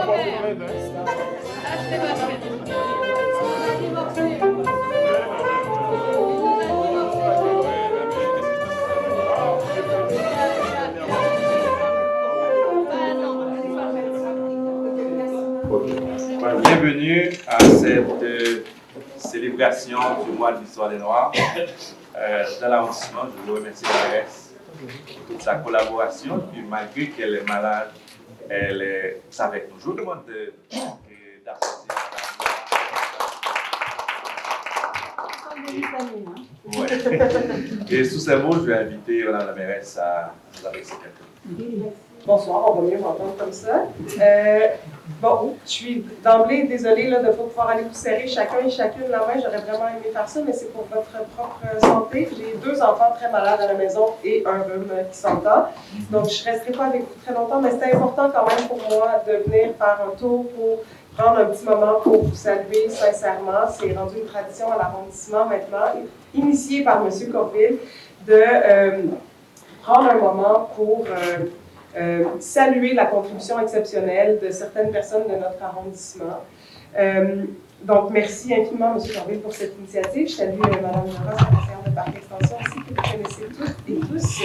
Bienvenue à cette célébration du mois de l'histoire des Noirs dans l'arrondissement. Je veux remercier la mairesse pour toute sa collaboration. Puis malgré qu'elle est malade, elle est avec nous. Je vous demande d'applaudir. Ouais. Et sous ces mots, je vais inviter Mme la mairesse à nous adresser quelques mots. Bonsoir, on va mieux m'entendre comme ça. Bon, je suis d'emblée désolée là, de ne pas pouvoir aller vous serrer chacun et chacune la main. J'aurais vraiment aimé faire ça, mais c'est pour votre propre santé. J'ai 2 enfants très malades à la maison et un rhume qui s'entend. Donc, je ne resterai pas avec vous très longtemps, mais c'était important quand même pour moi de venir faire un tour pour prendre un petit moment pour vous saluer sincèrement. C'est rendu une tradition à l'arrondissement maintenant, initiée par M. Corville, de prendre un moment pour saluer la contribution exceptionnelle de certaines personnes de notre arrondissement. Donc, merci infiniment, M. Corville, pour cette initiative. Je salue Mme Nora, secrétaire de Parc Extension aussi, que vous connaissez toutes et tous.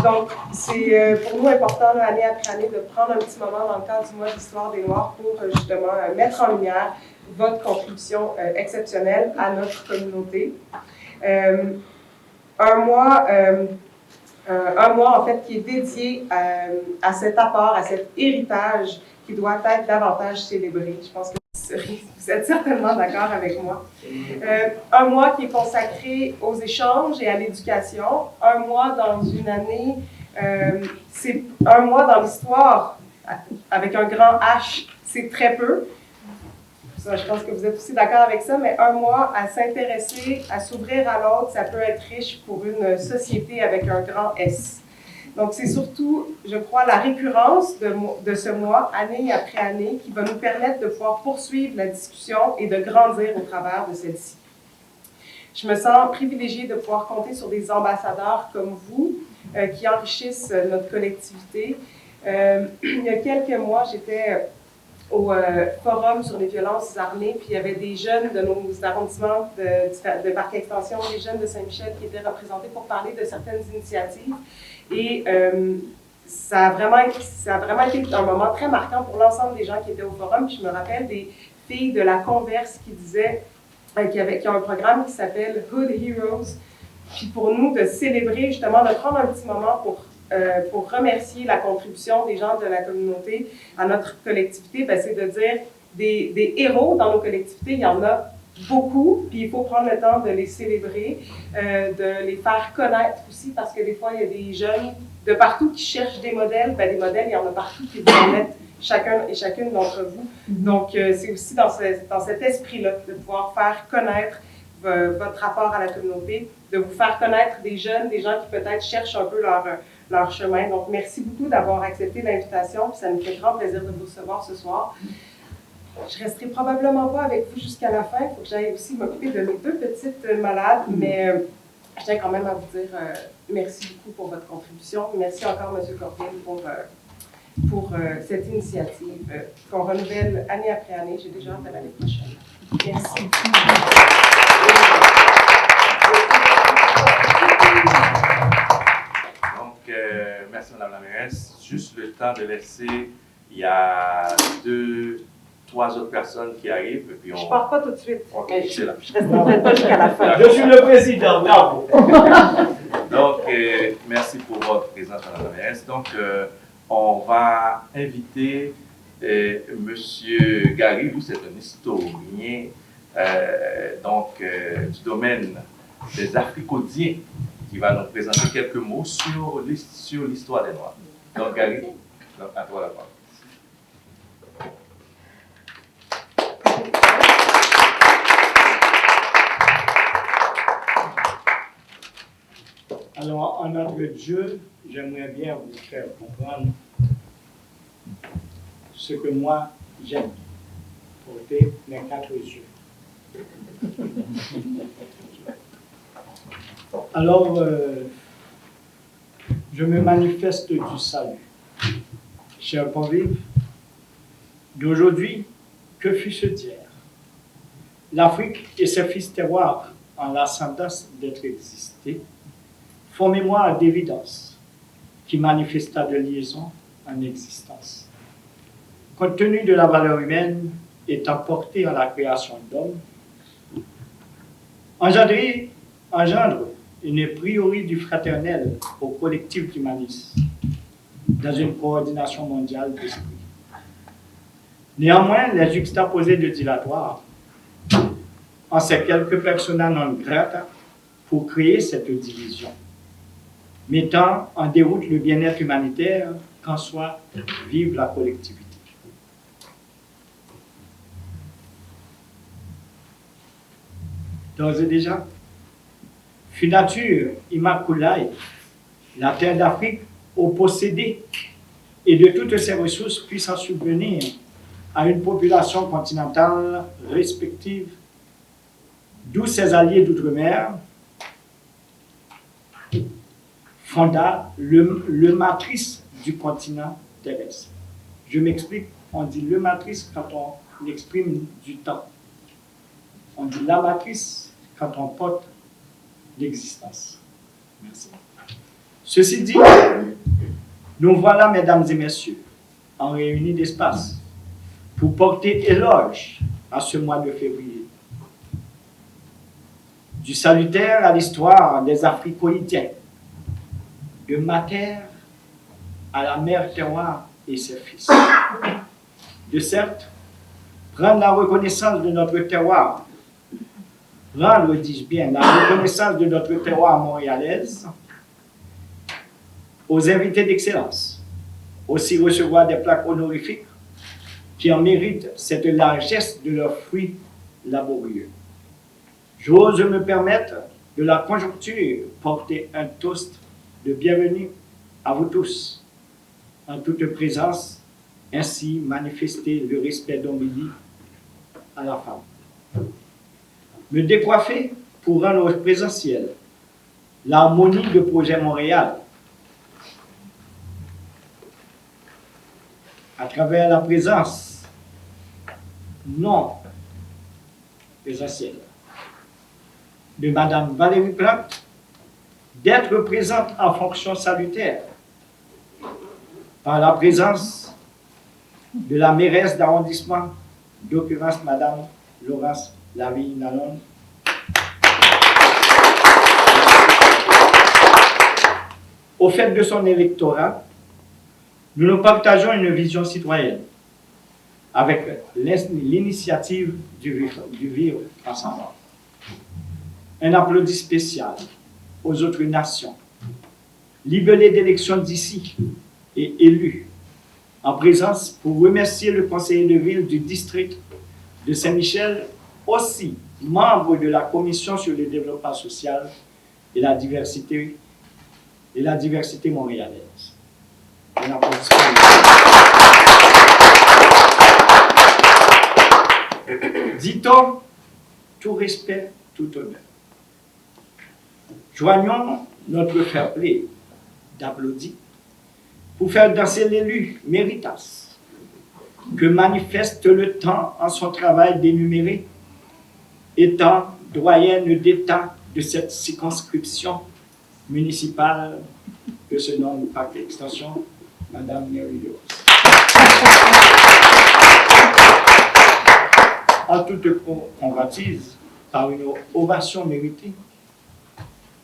Donc, c'est pour nous important, là, année après année, de prendre un petit moment dans le cadre du mois d'Histoire des Noirs pour justement mettre en lumière votre contribution exceptionnelle à notre communauté. Un mois, en fait, qui est dédié à cet apport, à cet héritage qui doit être davantage célébré. Je pense que vous êtes certainement d'accord avec moi. Un mois qui est consacré aux échanges et à l'éducation. Un mois dans une année, c'est un mois dans l'histoire, avec un grand H, c'est très peu. Ça, je pense que vous êtes aussi d'accord avec ça, mais un mois à s'intéresser, à s'ouvrir à l'autre, ça peut être riche pour une société avec un grand S. Donc, c'est surtout, je crois, la récurrence de ce mois, année après année, qui va nous permettre de pouvoir poursuivre la discussion et de grandir au travers de celle-ci. Je me sens privilégiée de pouvoir compter sur des ambassadeurs comme vous, qui enrichissent notre collectivité. Il y a quelques mois, j'étais au forum sur les violences armées, puis il y avait des jeunes de nos arrondissements de Parc Extension, des jeunes de Saint-Michel qui étaient représentés pour parler de certaines initiatives. Et ça a vraiment été un moment très marquant pour l'ensemble des gens qui étaient au forum. Puis je me rappelle des filles de la Converse qui disaient, qui ont un programme qui s'appelle Hood Heroes. Puis pour nous, de célébrer, justement, de prendre un petit moment pour remercier la contribution des gens de la communauté à notre collectivité, ben, c'est de dire des héros dans nos collectivités, il y en a beaucoup, puis il faut prendre le temps de les célébrer, de les faire connaître aussi, parce que des fois, il y a des jeunes de partout qui cherchent des modèles. Ben, des modèles, il y en a partout qui vous en mettent chacun et chacune d'entre vous. Donc, c'est aussi dans cet esprit-là de pouvoir faire connaître votre rapport à la communauté, de vous faire connaître des jeunes, des gens qui peut-être cherchent un peu leur chemin. Donc, merci beaucoup d'avoir accepté l'invitation. Ça nous fait grand plaisir de vous recevoir ce soir. Je ne resterai probablement pas avec vous jusqu'à la fin. Il faut que j'aille aussi m'occuper de mes 2 petites malades. Mais je tiens quand même à vous dire merci beaucoup pour votre contribution. Merci encore, M. Corville, pour cette initiative qu'on renouvelle année après année. J'ai déjà hâte à l'année prochaine. Merci. Merci Mme la mairesse. Juste le temps de laisser, il y a 3 autres personnes qui arrivent. Et puis Je ne pars pas tout de suite. Ok, je ne resterai peut-être pas jusqu'à la fin. Je suis le président, bravo. Donc, merci pour votre présence Mme la mairesse. Donc, on va inviter M. Gary, lui c'est un historien du domaine des Africodiens, qui va nous présenter quelques mots sur l'histoire des Noirs. Donc, Gary, à toi la parole. Alors, en nom de Dieu, j'aimerais bien vous faire comprendre ce que moi j'aime, porter mes 4 yeux. Alors, je me manifeste du salut. Chers convives, d'aujourd'hui, que fut-ce d'hier? L'Afrique et ses fils terroirs, en l'ascendance d'être existés, font mémoire d'évidence qui manifesta de liaison en existence. Compte tenu de la valeur humaine étant portée en la création d'hommes, engendre une priori du fraternel au collectif humaniste dans une coordination mondiale d'esprit. Néanmoins, les juxtaposés de dilatoire en ces quelques persona non grata pour créer cette division, mettant en déroute le bien-être humanitaire qu'en soit vive la collectivité. D'ores et déjà, fut nature Immaculée, la terre d'Afrique, au possédé et de toutes ses ressources puissent en subvenir à une population continentale respective, d'où ses alliés d'outre-mer fonda le matrice du continent terrestre. Je m'explique, on dit le matrice quand on exprime du temps. On dit la matrice quand on porte l'existence. Merci. Ceci dit, nous voilà, mesdames et messieurs, en réunis d'espace pour porter éloge à ce mois de février. Du salutaire à l'histoire des Africoïdiens, de Mater à la mère terroir et ses fils. De certes, prendre la reconnaissance de notre terroir, rendre, dis-je bien, la reconnaissance de notre terroir montréalaise aux invités d'excellence, aussi recevoir des plaques honorifiques qui en méritent cette largesse de leurs fruits laborieux. J'ose me permettre, de la conjoncture, porter un toast de bienvenue à vous tous, en toute présence, ainsi manifester le respect d'Omélie à la femme. Me décoiffer pour rendre présentiel l'harmonie de Projet Montréal à travers la présence non présentielle de Madame Valérie Plante, d'être présente en fonction salutaire par la présence de la mairesse d'arrondissement, d'occurrence Madame Laurence Laville-Nalonde, au fait de son électorat, nous partageons une vision citoyenne avec l'initiative du vivre ensemble. Un applaudissement spécial aux autres nations, libellés d'élections d'ici et élus en présence pour remercier le conseiller de ville du district de Saint-Michel, aussi membre de la commission sur le développement social et la diversité montréalaise. Un applaudissement. Dit-on, tout respect, tout honneur. Joignons notre fair play d'applaudis pour faire danser l'élu Méritas, que manifeste le temps en son travail d'énumérer, étant doyenne d'État de cette circonscription municipale que se nomme par extension Madame Mary Rose. En toute convoitise, par une ovation méritée,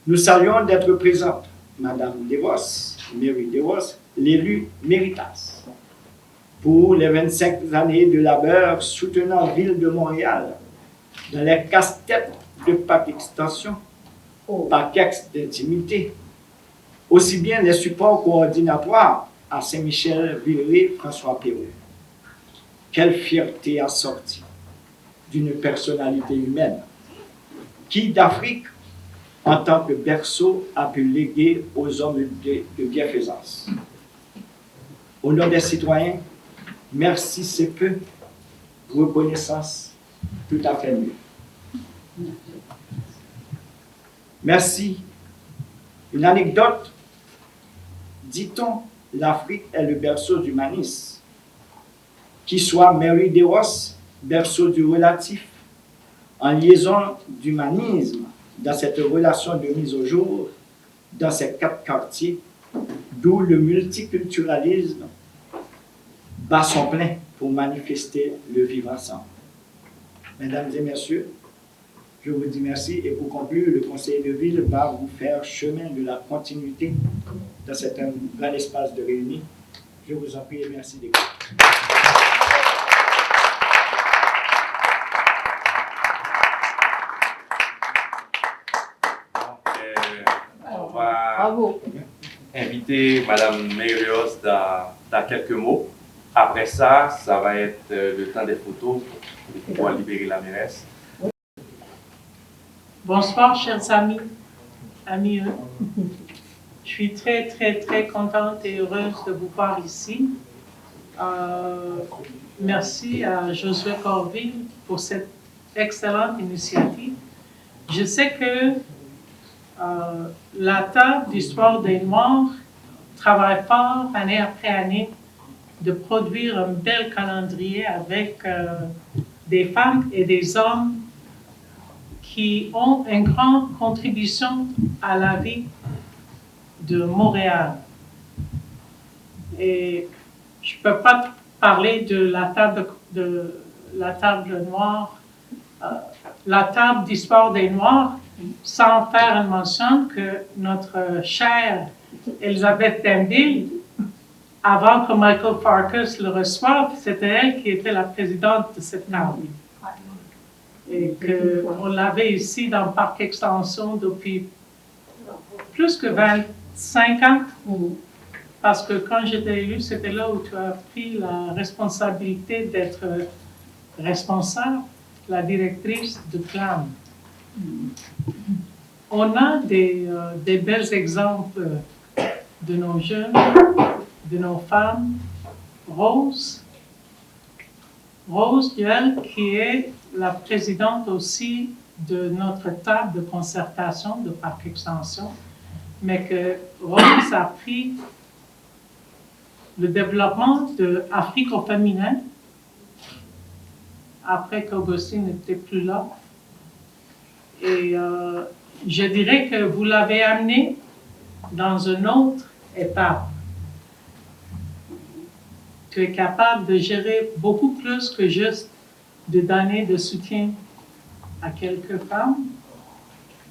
nous saluons d'être présente Madame DeVos, Mary DeVos, l'élu Méritas, pour les 25 années de labeur soutenant Ville de Montréal dans les casse-têtes de PAC Extension, PACEX d'intimité, aussi bien les supports coordinatoires à Saint-Michel, Villeray, François Perrault. Quelle fierté assortie d'une personnalité humaine qui, d'Afrique, en tant que berceau, a pu léguer aux hommes de bienfaisance. Au nom des citoyens, merci c'est peu, reconnaissance tout à fait mieux. Merci. Une anecdote, dit-on, l'Afrique est le berceau d'humanisme. qui soit Mary DeRoss, berceau du relatif, en liaison d'humanisme dans cette relation de mise au jour dans ces 4 quartiers, d'où le multiculturalisme bat son plein pour manifester le vivre ensemble. Mesdames et messieurs, je vous dis merci et pour conclure, le conseil de ville va vous faire chemin de la continuité dans cet grand espace de réunion. Je vous en prie et merci d'écouter. On va inviter Mme Mérios dans quelques mots. Après ça, ça va être le temps des photos pour pouvoir libérer la mairesse. Bonsoir, chers amis, amis. Je suis très, très, très contente et heureuse de vous voir ici. Merci à Josué Corville pour cette excellente initiative. Je sais que la table d'histoire des Noirs travaille fort, année après année, de produire un bel calendrier avec des femmes et des hommes qui ont une grande contribution à la vie de Montréal. Et je ne peux pas parler de la table noire, la table d'histoire des Noirs, sans faire une mention que notre chère Elisabeth Denville, avant que Michael Farkas le reçoive, c'était elle qui était la présidente de cette table. Et qu'on l'avait ici dans le parc Extension depuis plus que 25 ans. Parce que quand j'étais élue, c'était là où tu as pris la responsabilité d'être responsable, la directrice de CLAM. On a des bels exemples de nos jeunes, de nos femmes. Rose Duel, qui est la présidente aussi de notre table de concertation de Parc Extension, mais que Rose a pris le développement de Afrique au féminin après qu'Augustine n'était plus là. Et je dirais que vous l'avez amené dans une autre étape. Tu es capable de gérer beaucoup plus que juste de donner de soutien à quelques femmes,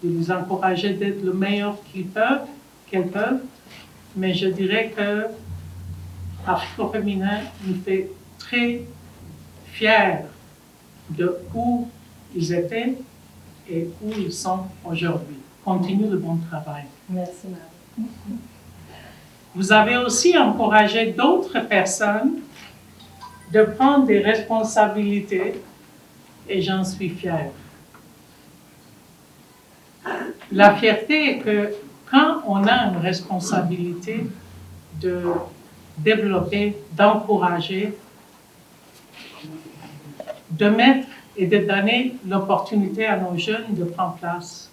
de les encourager d'être le meilleur qu'elles peuvent. Mais je dirais que Afrique au féminin nous fait très fiers de où ils étaient et où ils sont aujourd'hui. Continue le bon travail. Merci, Marie. Vous avez aussi encouragé d'autres personnes de prendre des responsabilités et j'en suis fière. La fierté est que quand on a une responsabilité de développer, d'encourager, de mettre et de donner l'opportunité à nos jeunes de prendre place,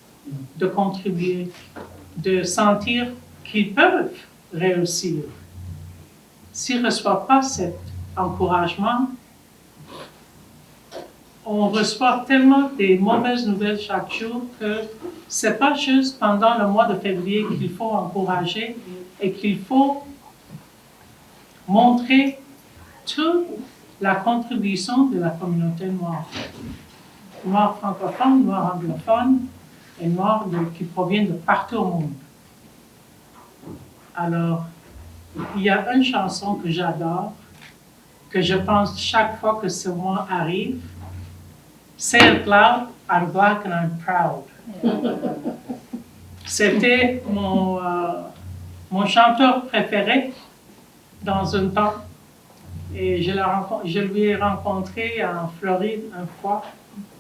de contribuer, de sentir qu'ils peuvent réussir. S'ils ne reçoivent pas cet encouragement, on reçoit tellement des mauvaises nouvelles chaque jour que ce n'est pas juste pendant le mois de février qu'il faut encourager et qu'il faut montrer toute la contribution de la communauté noire. Noire francophone, noire anglophone et noire qui provient de partout au monde. Alors, il y a une chanson que j'adore, que je pense chaque fois que ce mois arrive. Say it loud, I'm black and I'm proud. C'était mon chanteur préféré dans un temps. Et je lui ai rencontré en Floride une fois,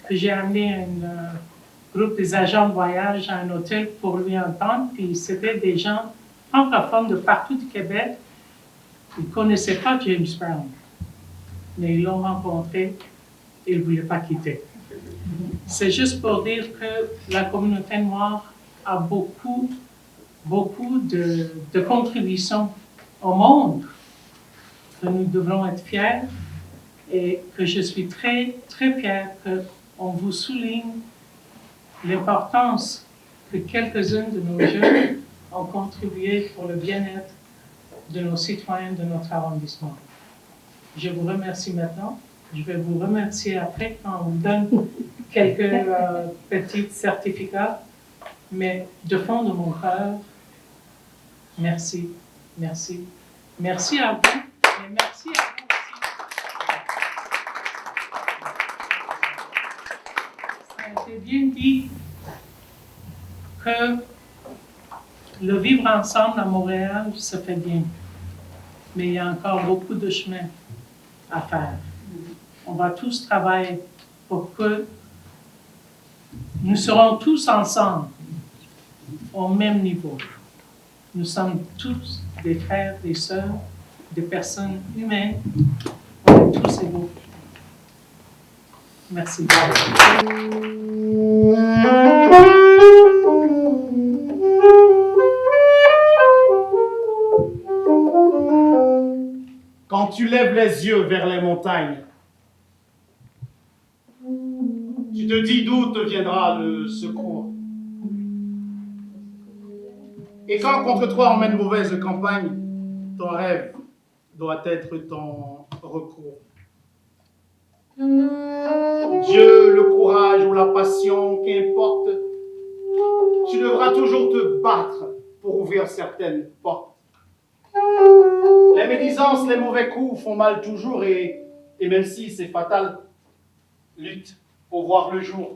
que j'ai amené un groupe des agents de voyage à un hôtel pour lui entendre. Puis c'était des gens francophones de partout du Québec. Ils ne connaissaient pas James Brown, mais ils l'ont rencontré et ils ne voulaient pas quitter. C'est juste pour dire que la communauté noire a beaucoup de contributions au monde, que nous devrons être fiers et que je suis très, très fière qu'on vous souligne l'importance que quelques-uns de nos jeunes ont contribué pour le bien-être de nos citoyens de notre arrondissement. Je vous remercie maintenant. Je vais vous remercier après quand on vous donne quelques petits certificats. Mais de fond de mon cœur, merci, merci. Merci à vous et merci à vous aussi. Ça a été bien dit que le vivre ensemble à Montréal se fait bien. Mais il y a encore beaucoup de chemin à faire. On va tous travailler pour que nous serons tous ensemble au même niveau. Nous sommes tous des frères, des sœurs, des personnes humaines. On est tous égaux. Merci. Quand tu lèves les yeux vers les montagnes, tu te dis d'où te viendra le secours. Et quand contre toi on mène mauvaise campagne, ton rêve doit être ton recours. Dieu, le courage ou la passion, qu'importe, tu devras toujours te battre pour ouvrir certaines portes. Les médisances, les mauvais coups font mal toujours et même si c'est fatal, lutte pour voir le jour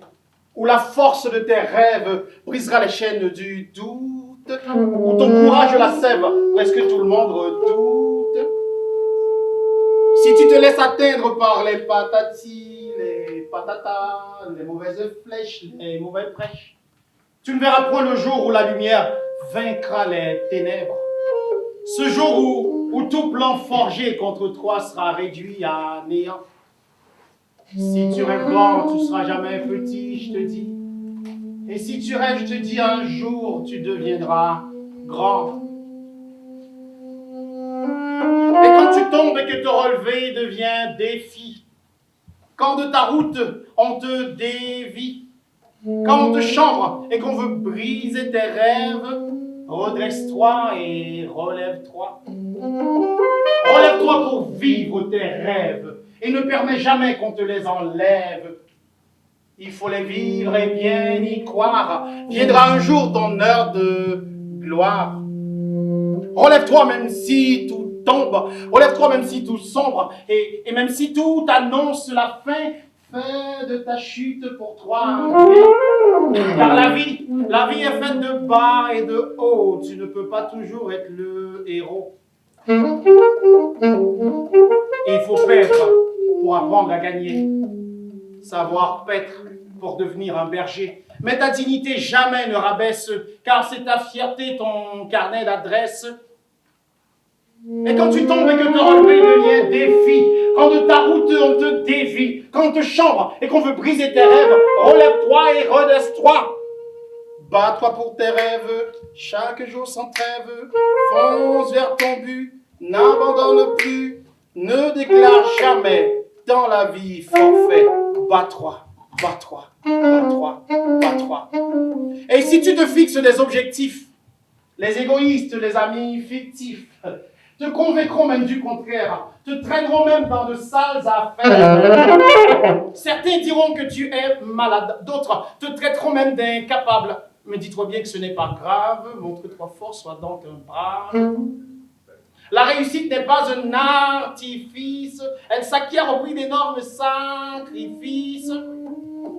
où la force de tes rêves brisera les chaînes du doute, où ton courage la sève, presque tout le monde redoute. Si tu te laisses atteindre par les patatis, les patatas, les mauvaises flèches, les mauvaises prêches, tu ne verras point le jour où la lumière vaincra les ténèbres. Ce jour où tout plan forgé contre toi sera réduit à néant. Si tu rêves grand, tu ne seras jamais petit, je te dis. Et si tu rêves, je te dis, un jour, tu deviendras grand. Et quand tu tombes et que te relever devient défi, quand de ta route on te dévie, quand on te chambre et qu'on veut briser tes rêves, redresse-toi et relève-toi. Relève-toi pour vivre tes rêves et ne permets jamais qu'on te les enlève. Il faut les vivre et bien y croire. Viendra un jour ton heure de gloire. Relève-toi même si tout tombe. Relève-toi même si tout sombre. Et même si tout annonce la fin, fais de ta chute pour toi. Car la vie est faite de bas et de haut. Tu ne peux pas toujours être le héros. Il faut paître pour apprendre à gagner. Savoir paître pour devenir un berger. Mais ta dignité jamais ne rabaisse, car c'est ta fierté, ton carnet d'adresse. Et quand tu tombes et que te relever devient défi, quand de ta route on te dévie, quand on te chambre et qu'on veut briser tes rêves, relève-toi et redresse-toi. Bats-toi pour tes rêves, chaque jour sans trêve, fonce vers ton but, n'abandonne plus, ne déclare jamais dans la vie forfait. Bats-toi, bats-toi, bats-toi, bats-toi. Et si tu te fixes des objectifs, les égoïstes, les amis fictifs, te convaincront même du contraire, te traîneront même dans de sales affaires. Certains diront que tu es malade, d'autres te traiteront même d'incapable. Mais dis-toi bien que ce n'est pas grave, montre-toi fort, sois donc un brave. La réussite n'est pas un artifice, elle s'acquiert au prix d'énormes sacrifices.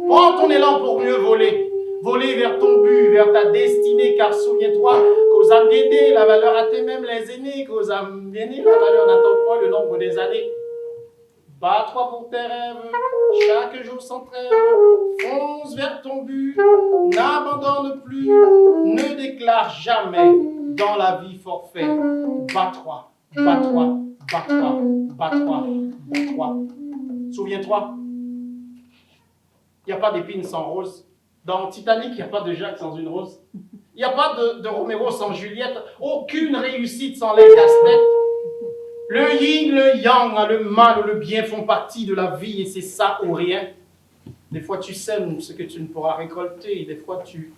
Prends ton élan pour mieux voler, voler vers ton but, vers ta destinée, car souviens-toi qu'aux âmes guédées, la valeur atteint même les aînés, qu'aux âmes aînées, la valeur n'attend point le nombre des années. Bats-toi pour tes rêves, chaque jour sans trêve, fonce vers ton but, n'abandonne plus, ne déclare jamais dans la vie forfait. Bats-toi, bats-toi, bats-toi, bats-toi, bats-toi. Souviens-toi, il n'y a pas d'épine sans rose. Dans Titanic, il n'y a pas de Jacques sans une rose. Il n'y a pas de Roméo sans Juliette. Aucune réussite sans les casse-tête. Le yin, le yang, le mal ou le bien font partie de la vie et c'est ça ou rien. Des fois, tu sèmes ce que tu ne pourras récolter. Des fois, tu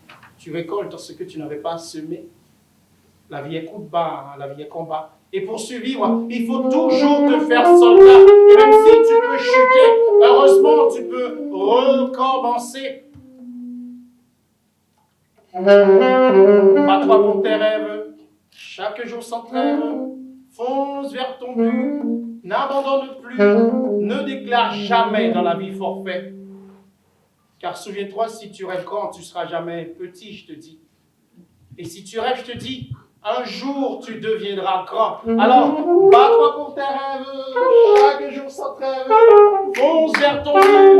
récoltes ce que tu n'avais pas semé. La vie est coup de barre, la vie est combat. Et pour survivre, il faut toujours te faire soldat. Et même si tu peux chuter, heureusement, tu peux recommencer. Bats-toi pour tes rêves, chaque jour sans trêve. Fonce vers ton but, n'abandonne plus, ne déclare jamais dans la vie forfait. Car souviens-toi, si tu rêves grand, tu ne seras jamais petit, je te dis. Et si tu rêves, je te dis, un jour tu deviendras grand. Alors, bats-toi pour tes rêves, chaque jour sans trêve. Fonce vers ton but,